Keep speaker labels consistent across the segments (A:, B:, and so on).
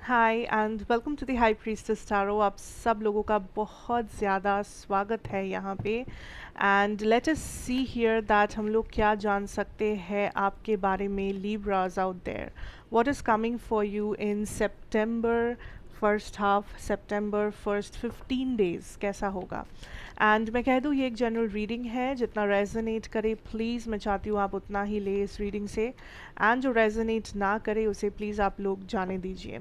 A: Hi and welcome to the high priestess tarot. आप सब लोगों का बहुत ज़्यादा स्वागत है यहाँ पे। And let us see here that हम लोग क्या जान सकते हैं आपके बारे में, Libras out there. What is coming for you in सितंबर फर्स्ट हाफ, सितंबर फर्स्ट 15 डेज कैसा होगा। एंड मैं कह दूँ ये एक जनरल रीडिंग है, जितना रेजोनेट करे प्लीज़ मैं चाहती हूँ आप उतना ही ले इस रीडिंग से, एंड जो रेजोनेट ना करे उसे प्लीज़ आप लोग जाने दीजिए।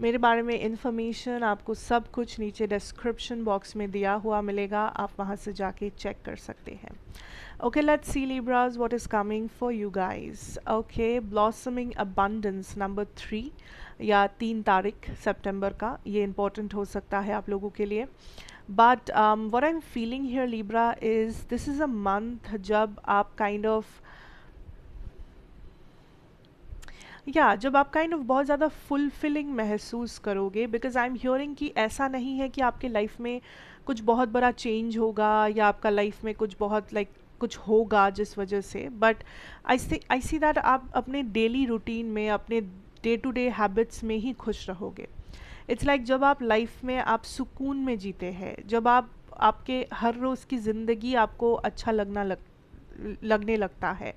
A: मेरे बारे में इन्फॉर्मेशन आपको सब कुछ नीचे डिस्क्रिप्शन बॉक्स में दिया हुआ मिलेगा, आप वहाँ से जाके चेक कर सकते हैं। Okay, let's see Libras what is coming for you guys. Okay, blossoming abundance number 3 या 3 तारीख सितंबर का, ये इम्पोर्टेंट हो सकता है आप लोगों के लिए। But what I'm feeling here Libra is this is a month जब आप जब आप बहुत ज़्यादा फुलफिलिंग महसूस करोगे, बिकॉज आई एम हियरिंग कि ऐसा नहीं है कि आपके लाइफ में कुछ बहुत बड़ा चेंज होगा या आपका लाइफ में कुछ बहुत कुछ होगा जिस वजह से, बट आई सी दैट आप अपने डेली रूटीन में, अपने डे टू डे हैबिट्स में ही खुश रहोगे। इट्स जब आप लाइफ में आप सुकून में जीते हैं, जब आप आपके हर रोज़ की ज़िंदगी आपको अच्छा लगने लगता है,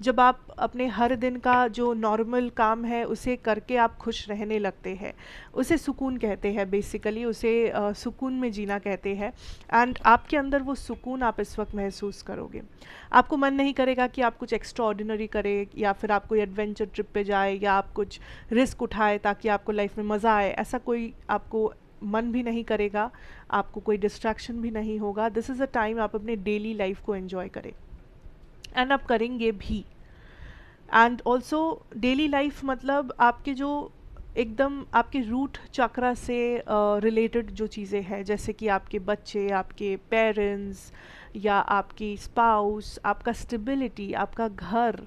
A: जब आप अपने हर दिन का जो नॉर्मल काम है उसे करके आप खुश रहने लगते हैं, उसे सुकून कहते हैं। बेसिकली उसे सुकून में जीना कहते हैं। एंड आपके अंदर वो सुकून आप इस वक्त महसूस करोगे। आपको मन नहीं करेगा कि आप कुछ एक्स्ट्रा ऑर्डिनरी करें, या फिर आप कोई एडवेंचर ट्रिप पे जाए, या आप कुछ रिस्क उठाए ताकि आपको लाइफ में मज़ा आए। ऐसा कोई आपको मन भी नहीं करेगा, आपको कोई डिस्ट्रैक्शन भी नहीं होगा। दिस इज़ अ टाइम आप अपने डेली लाइफ को एंजॉय करें, एंड आप करेंगे भी। एंड ऑल्सो डेली लाइफ मतलब आपके जो एकदम आपके रूट चक्रा से रिलेटेड जो चीज़ें हैं, जैसे कि आपके बच्चे, आपके पेरेंट्स, या आपकी स्पाउस, आपका स्टेबिलिटी, आपका घर,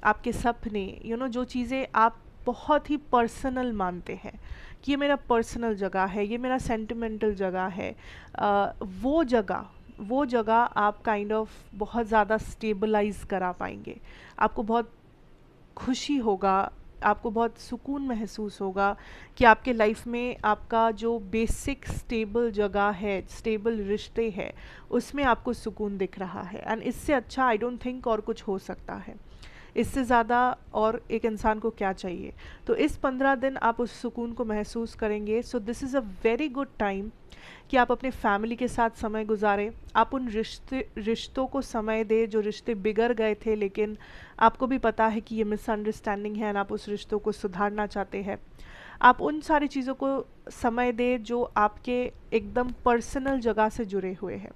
A: आपके सपने, जो चीज़ें आप बहुत ही पर्सनल मानते हैं कि ये मेरा पर्सनल जगह है, ये मेरा सेंटिमेंटल जगह है, वो जगह वो जगह आप बहुत ज़्यादा स्टेबलाइज करा पाएंगे। आपको बहुत खुशी होगा, आपको बहुत सुकून महसूस होगा कि आपके लाइफ में आपका जो बेसिक स्टेबल जगह है, स्टेबल रिश्ते हैं, उसमें आपको सुकून दिख रहा है। एंड इससे अच्छा आई डोंट थिंक और कुछ हो सकता है। इससे ज़्यादा और एक इंसान को क्या चाहिए। तो इस 15 दिन आप उस सुकून को महसूस करेंगे। So this is a very good time कि आप अपने फैमिली के साथ समय गुजारें, आप उन रिश्तों को समय दें जो रिश्ते बिगड़ गए थे, लेकिन आपको भी पता है कि ये मिसअंडरस्टैंडिंग है, और आप उस रिश्तों को सुधारना चाहते हैं। आप उन सारी चीज़ों को समय दें जो आपके एकदम पर्सनल जगह से जुड़े हुए हैं,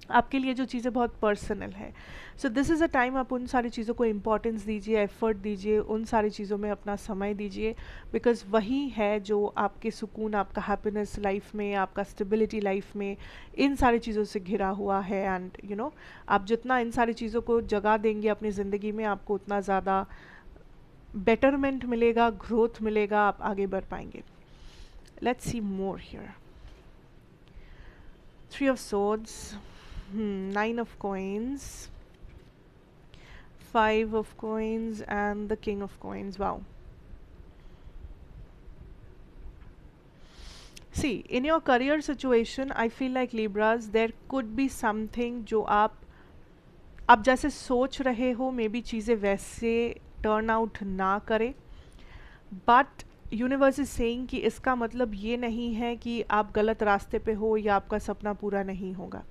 A: आपके लिए जो चीज़ें बहुत पर्सनल है। So this is a time आप उन सारी चीज़ों को इम्पोर्टेंस दीजिए, एफर्ट दीजिए, उन सारी चीज़ों में अपना समय दीजिए, बिकॉज़ वही है जो आपके सुकून, आपका हैप्पीनेस लाइफ में, आपका स्टेबिलिटी लाइफ में, इन सारी चीज़ों से घिरा हुआ है। एंड आप जितना इन सारी चीज़ों को जगह देंगे अपनी ज़िंदगी में, आपको उतना ज़्यादा बेटरमेंट मिलेगा, ग्रोथ मिलेगा, आप आगे बढ़ पाएंगे। Let's see more here. 3 of Swords, 9 of Coins, 5 of Coins, and the King of Coins. Wow. See, in your career situation, I feel like Libras, there could be something जो आप जैसे सोच रहे हो, मे बी चीज़ें वैसे turn out ना करे, बट यूनिवर्स इज सेइंग कि इसका मतलब ये नहीं है कि आप गलत रास्ते पे हो या आपका सपना पूरा नहीं होगा।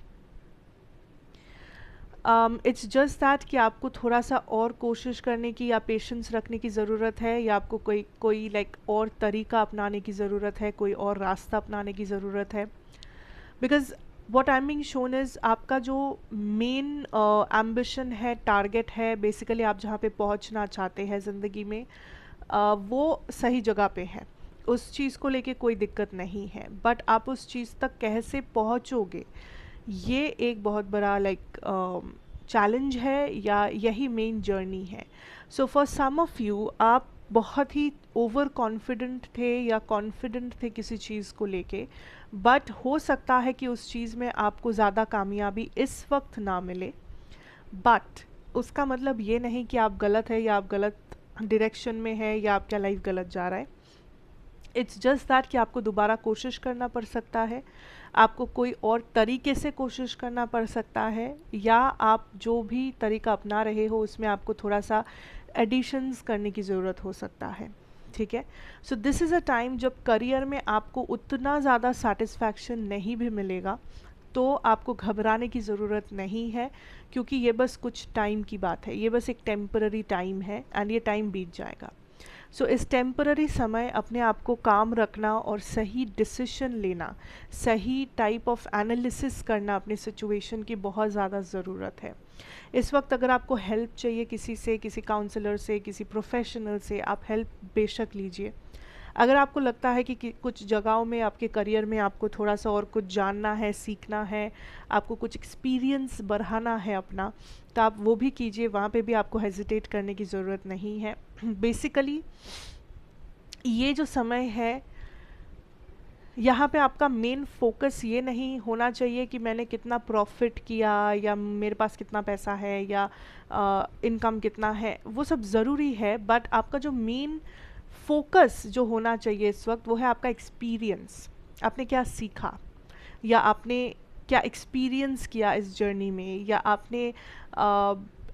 A: इट्स जस्ट दैट कि आपको थोड़ा सा और कोशिश करने की या पेशेंस रखने की ज़रूरत है, या आपको कोई कोई और तरीका अपनाने की ज़रूरत है, कोई और रास्ता अपनाने की ज़रूरत है। Because what I am being shown is आपका जो मेन एम्बिशन है, टारगेट है, बेसिकली आप जहाँ पे पहुँचना चाहते हैं ज़िंदगी में, वो सही जगह पे है। उस चीज़ को लेके कोई दिक्कत नहीं है, बट आप उस चीज़ तक कैसे पहुँचोगे, ये एक बहुत बड़ा चैलेंज है, या यही मेन जर्नी है। So for some of you, आप बहुत ही ओवर कॉन्फिडेंट थे या कॉन्फिडेंट थे किसी चीज़ को लेके, बट हो सकता है कि उस चीज़ में आपको ज़्यादा कामयाबी इस वक्त ना मिले, बट उसका मतलब ये नहीं कि आप गलत है या आप गलत डायरेक्शन में है या आपका लाइफ गलत जा रहा है। इट्स जस्ट दैट कि आपको दोबारा कोशिश करना पड़ सकता है, आपको कोई और तरीके से कोशिश करना पड़ सकता है, या आप जो भी तरीका अपना रहे हो उसमें आपको थोड़ा सा एडिशंस करने की ज़रूरत हो सकता है। ठीक है, so this is a time जब करियर में आपको उतना ज़्यादा सेटिस्फैक्शन नहीं भी मिलेगा, तो आपको घबराने की ज़रूरत नहीं है, क्योंकि ये बस कुछ टाइम की बात है, ये बस एक टेम्पररी टाइम है एंड ये टाइम बीत जाएगा। सो इस टेम्पररी समय अपने आप को काम रखना और सही डिसीजन लेना, सही टाइप ऑफ एनालिसिस करना अपने सिचुएशन की बहुत ज़्यादा ज़रूरत है। इस वक्त अगर आपको हेल्प चाहिए किसी से, किसी काउंसलर से, किसी प्रोफेशनल से, आप हेल्प बेशक लीजिए। अगर आपको लगता है कि कुछ जगहों में आपके करियर में आपको थोड़ा सा और कुछ जानना है, सीखना है, आपको कुछ एक्सपीरियंस बढ़ाना है अपना, तो आप वो भी कीजिए, वहाँ पे भी आपको हेजिटेट करने की ज़रूरत नहीं है। बेसिकली ये जो समय है, यहाँ पे आपका मेन फोकस ये नहीं होना चाहिए कि मैंने कितना प्रॉफिट किया, या मेरे पास कितना पैसा है, या इनकम कितना है, वो सब ज़रूरी है, बट आपका जो मेन फोकस जो होना चाहिए इस वक्त वो है आपका एक्सपीरियंस। आपने क्या सीखा, या आपने क्या एक्सपीरियंस किया इस जर्नी में, या आपने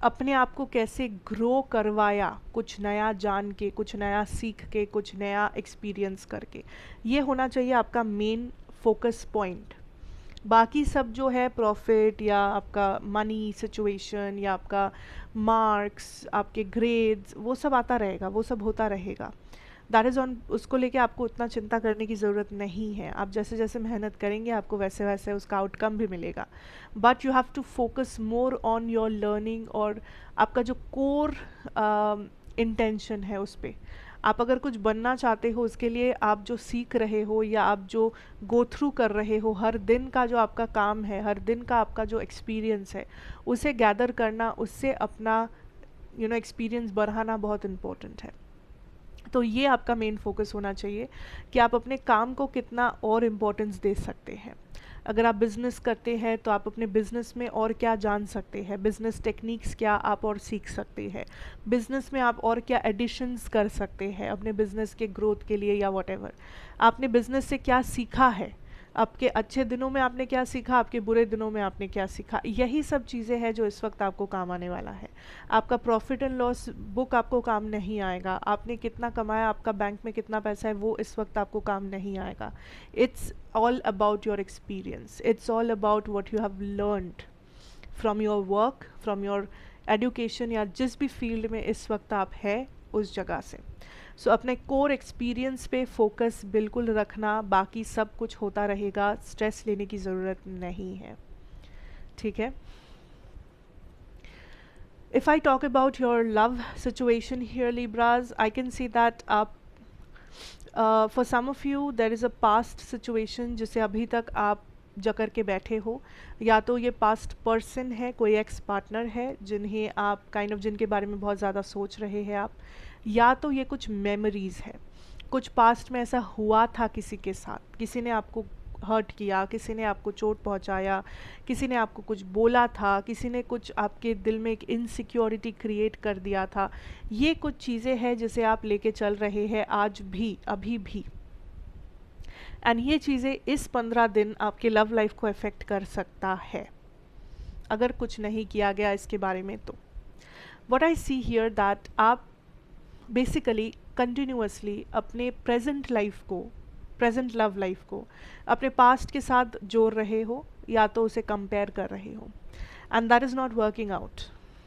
A: अपने आप को कैसे ग्रो करवाया, कुछ नया जान के, कुछ नया सीख के, कुछ नया एक्सपीरियंस करके। ये होना चाहिए आपका मेन फोकस पॉइंट। बाकी सब जो है प्रॉफिट, या आपका मनी सिचुएशन, या आपका मार्क्स, आपके ग्रेड्स, वो सब आता रहेगा, वो सब होता रहेगा। दैट इज़ ऑन, उसको लेके आपको उतना चिंता करने की ज़रूरत नहीं है। आप जैसे जैसे मेहनत करेंगे आपको वैसे वैसे उसका आउटकम भी मिलेगा, but you have to focus more on your learning, और आपका जो कोर इंटेंशन है उस पर। आप अगर कुछ बनना चाहते हो, उसके लिए आप जो सीख रहे हो, या आप जो गो थ्रू कर रहे हो, हर दिन का जो आपका काम है, हर दिन का आपका जो एक्सपीरियंस है, उसे गैदर करना, उससे अपना एक्सपीरियंस बढ़ाना बहुत इम्पोर्टेंट है। तो ये आपका मेन फोकस होना चाहिए कि आप अपने काम को कितना और इम्पोर्टेंस दे सकते हैं। अगर आप बिज़नेस करते हैं तो आप अपने बिज़नेस में और क्या जान सकते हैं, बिज़नेस टेक्निक्स क्या आप और सीख सकते हैं, बिज़नेस में आप और क्या एडिशंस कर सकते हैं अपने बिज़नेस के ग्रोथ के लिए, या वॉटेवर। आपने बिज़नेस से क्या सीखा है, आपके अच्छे दिनों में आपने क्या सीखा, आपके बुरे दिनों में आपने क्या सीखा, यही सब चीज़ें हैं जो इस वक्त आपको काम आने वाला है। आपका प्रॉफिट एंड लॉस बुक आपको काम नहीं आएगा, आपने कितना कमाया, आपका बैंक में कितना पैसा है, वो इस वक्त आपको काम नहीं आएगा। It's all about your experience, it's all about what you have learned from your work, from your education, या जिस भी फील्ड में इस वक्त आप है उस जगह से। सो अपने कोर एक्सपीरियंस पे फोकस बिल्कुल रखना, बाकी सब कुछ होता रहेगा, स्ट्रेस लेने की ज़रूरत नहीं है। ठीक है, if I talk about your love situation here Libras, I can see that आप for some of you there is a past situation जिसे अभी तक आप जकड़ के बैठे हो, या तो ये पास्ट पर्सन है, कोई एक्स पार्टनर है जिन्हें आप जिनके बारे में बहुत ज़्यादा सोच रहे हैं आप, या तो ये कुछ मेमोरीज़ है, कुछ पास्ट में ऐसा हुआ था किसी के साथ, किसी ने आपको हर्ट किया, किसी ने आपको चोट पहुंचाया, किसी ने आपको कुछ बोला था, किसी ने कुछ आपके दिल में एक इनसिक्योरिटी क्रिएट कर दिया था। ये कुछ चीज़ें हैं जिसे आप लेके चल रहे हैं आज भी, अभी भी, एंड ये चीज़ें इस 15 दिन आपके लव लाइफ को अफेक्ट कर सकता है अगर कुछ नहीं किया गया इसके बारे में। तो what I see here that आप बेसिकली कंटिन्यूअसली अपने प्रेजेंट लाइफ को, प्रेजेंट लव लाइफ को अपने पास्ट के साथ जोड़ रहे हो, या तो उसे कंपेयर कर रहे हो, and that is not working out,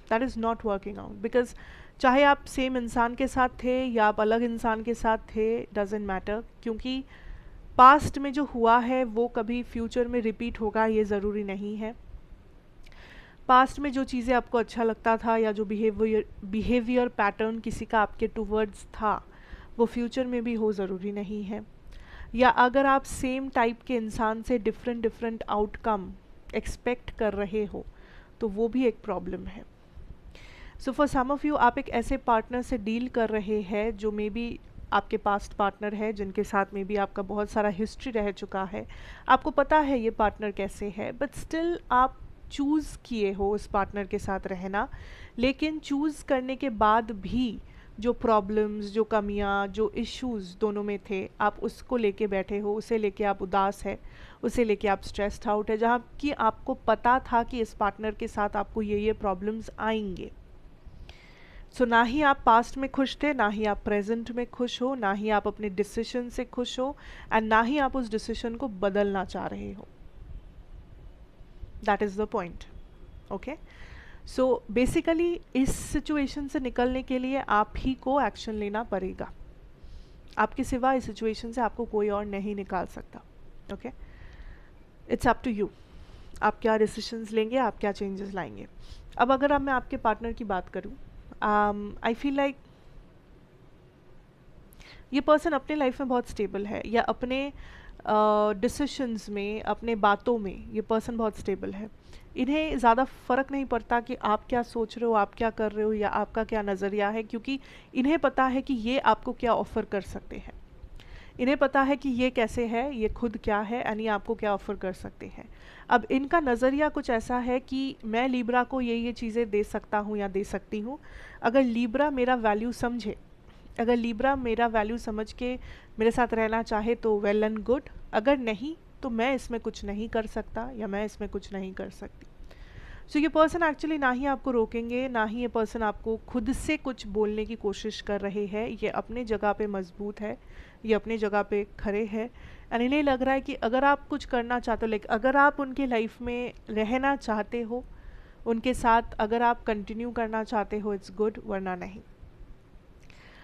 A: that is not working out, because चाहे आप सेम इंसान के साथ थे या आप अलग इंसान के साथ थे, डजेंट मैटर, क्योंकि पास्ट में जो हुआ है वो कभी फ्यूचर में रिपीट होगा ये ज़रूरी नहीं है। पास्ट में जो चीज़ें आपको अच्छा लगता था, या जो बिहेवियर पैटर्न किसी का आपके टूवर्ड्स था, वो फ्यूचर में भी हो ज़रूरी नहीं है। या अगर आप सेम टाइप के इंसान से डिफरेंट आउटकम एक्सपेक्ट कर रहे हो, तो वो भी एक प्रॉब्लम है। So for some of you, आप एक ऐसे पार्टनर से डील कर रहे हैं जो मे बी आपके पास्ट पार्टनर है, जिनके साथ में भी आपका बहुत सारा हिस्ट्री रह चुका है, आपको पता है ये पार्टनर कैसे है, बट स्टिल आप चूज़ किए हो उस पार्टनर के साथ रहना। लेकिन चूज़ करने के बाद भी जो प्रॉब्लम्स, जो कमियां, जो इश्यूज दोनों में थे, आप उसको लेके बैठे हो, उसे लेके आप उदास है, उसे लेके आप स्ट्रेस्ड आउट है, जहाँ कि आपको पता था कि इस पार्टनर के साथ आपको ये प्रॉब्लम्स आएंगे। सो ना ही आप पास्ट में खुश थे, ना ही आप प्रेजेंट में खुश हो, ना ही आप अपने डिसीजन से खुश हो, एंड ना ही आप उस डिसीजन को बदलना चाह रहे हो। That is the point. Okay, so basically इस सिचुएशन से निकलने के लिए आप ही को एक्शन लेना पड़ेगा। आपके सिवा इस सिचुएशन से आपको कोई और नहीं निकाल सकता। Okay, it's up to you, आप क्या डिसीजंस लेंगे, आप क्या चेंजेस लाएंगे। अब अगर मैं आपके पार्टनर की बात करूँ, आई फील लाइक ये पर्सन अपने लाइफ में बहुत स्टेबल है, या अपने डिसीशंस में, अपने बातों में ये पर्सन बहुत स्टेबल है। इन्हें ज़्यादा फ़र्क नहीं पड़ता कि आप क्या सोच रहे हो, आप क्या कर रहे हो, या आपका क्या नज़रिया है, क्योंकि इन्हें पता है कि ये आपको क्या ऑफ़र कर सकते हैं। इन्हें पता है कि ये कैसे है, ये खुद क्या है, यानी आपको क्या ऑफ़र कर सकते हैं। अब इनका नज़रिया कुछ ऐसा है कि मैं लिब्रा को ये चीज़ें दे सकता हूँ या दे सकती हूँ। अगर लिब्रा मेरा वैल्यू समझे, अगर लिब्रा मेरा वैल्यू समझ के मेरे साथ रहना चाहे तो वेल एंड गुड, अगर नहीं तो मैं इसमें कुछ नहीं कर सकता, या मैं इसमें कुछ नहीं कर सकती। सो ये पर्सन एक्चुअली ना ही आपको रोकेंगे, ना ही ये पर्सन आपको खुद से कुछ बोलने की कोशिश कर रहे हैं। ये अपने जगह पे मजबूत है, ये अपने जगह पे खड़े हैं, एंड इन्हें लग रहा है कि अगर आप कुछ करना चाहते हो, लाइक अगर आप उनके लाइफ में रहना चाहते हो, उनके साथ अगर आप कंटिन्यू करना चाहते हो, इट्स गुड, वरना नहीं।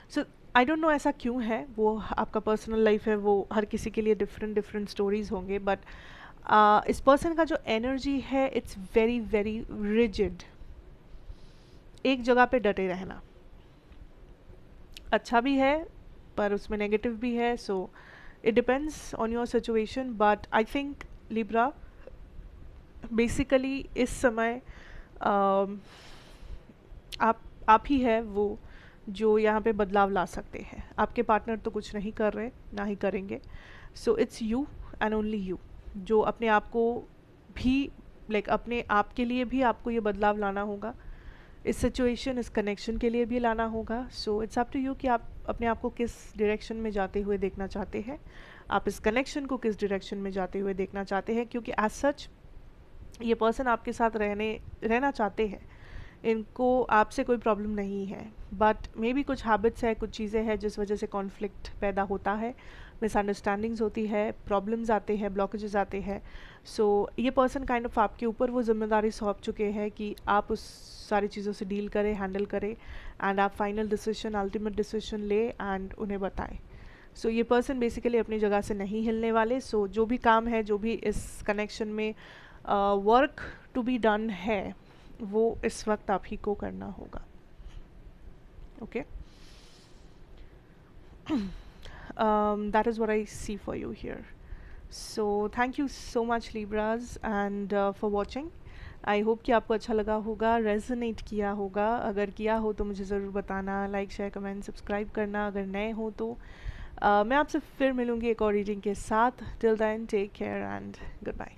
A: सो आई डोंट नो ऐसा क्यों है, वो आपका पर्सनल लाइफ है, वो हर किसी के लिए डिफरेंट डिफरेंट स्टोरीज होंगे, बट इस पर्सन का जो एनर्जी है, इट्स वेरी वेरी रिजिड। एक जगह पे डटे रहना अच्छा भी है, पर उसमें नेगेटिव भी है। So it depends on your situation, but I think Libra basically इस समय आप ही है वो जो यहाँ पे बदलाव ला सकते हैं। आपके पार्टनर तो कुछ नहीं कर रहे, ना ही करेंगे। So it's you and only you, जो अपने आप को भी, लाइक अपने आप के लिए भी आपको ये बदलाव लाना होगा, इस सिचुएशन, इस कनेक्शन के लिए भी लाना होगा। So it's up to you कि आप अपने आप को किस डायरेक्शन में जाते हुए देखना चाहते हैं, आप इस कनेक्शन को किस डायरेक्शन में जाते हुए देखना चाहते हैं। क्योंकि एज सच ये पर्सन आपके साथ रहना चाहते हैं, इनको आपसे कोई प्रॉब्लम नहीं है, बट मे बी कुछ हैबिट्स है, कुछ चीज़ें हैं जिस वजह से कॉन्फ्लिक्ट पैदा होता है, मिसअंडरस्टैंडिंग्स होती है, प्रॉब्लम्स आते हैं, ब्लॉकेजेस आते हैं। सो ये पर्सन काइंड ऑफ आपके ऊपर वो जिम्मेदारी सौंप चुके हैं कि आप उस सारी चीज़ों से डील करें, हैंडल करें, एंड आप फाइनल डिसीजन, अल्टीमेट डिसीजन ले एंड उन्हें बताएं। सो ये पर्सन बेसिकली अपनी जगह से नहीं हिलने वाले। सो जो भी काम है, जो भी इस कनेक्शन में वर्क टू बी डन है, वो इस वक्त आप ही को करना होगा। Okay, that is what I see for you here. So thank you so much Libras and for watching. I hope कि आपको अच्छा लगा होगा, रेजोनेट किया होगा। अगर किया हो तो मुझे ज़रूर बताना, लाइक शेयर कमेंट सब्सक्राइब करना। अगर नए हो तो मैं आपसे फिर मिलूँगी एक और रीडिंग के साथ। Till then take care and good bye.